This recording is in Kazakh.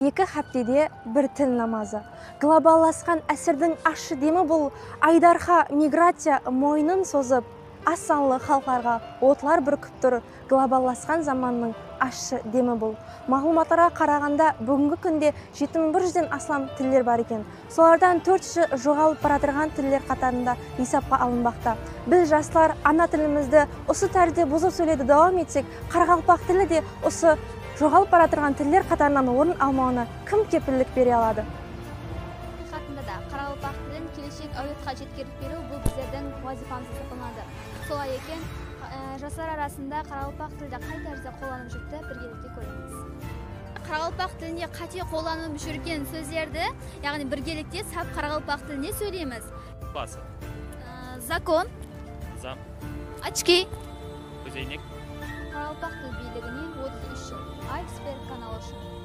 Екі хаптеде бір тіл намазы. Глобалласқан әсірдің ашы демі бұл айдарха миграция мойнын созып, аз санлы халқарға отлар бүркіп тұр. Глобалласқан заманның ашы демі бұл. Мағлұматтарға қарағанда бүгінгі күнде 7100-ден астам тілдер бар екен. Солардан 400-і жоғалып баратырған тілдер қатарында есапқа алынбақта. Біз жастар ана тілімізді осы тәрізде бұзып сөйледі давам етсек, қарақалпақ тілі де осы жоғалып баратырған тілдер қатарынан орын алмауына кім кепілдік бере алады? Хақында да қарақалпақ тілін келешек әулетқа жеткеріп беру бұл біздердің вазифамыз саналады. Солай екен, жастар арасында қарақалпақ тілді қай тәрізде қолданып жүрді, біргелікте көреміз. Қарақалпақ тілінде қате қолданып жүрген сөздерді, яғни біргелікте сап қарақалпақ тілінде сөйлейміз. Басы. Закон. Зам. Очки. Көзейнек. Қарақалпақ тіл билігіне 33 жыл. Айсберг каналы үшін.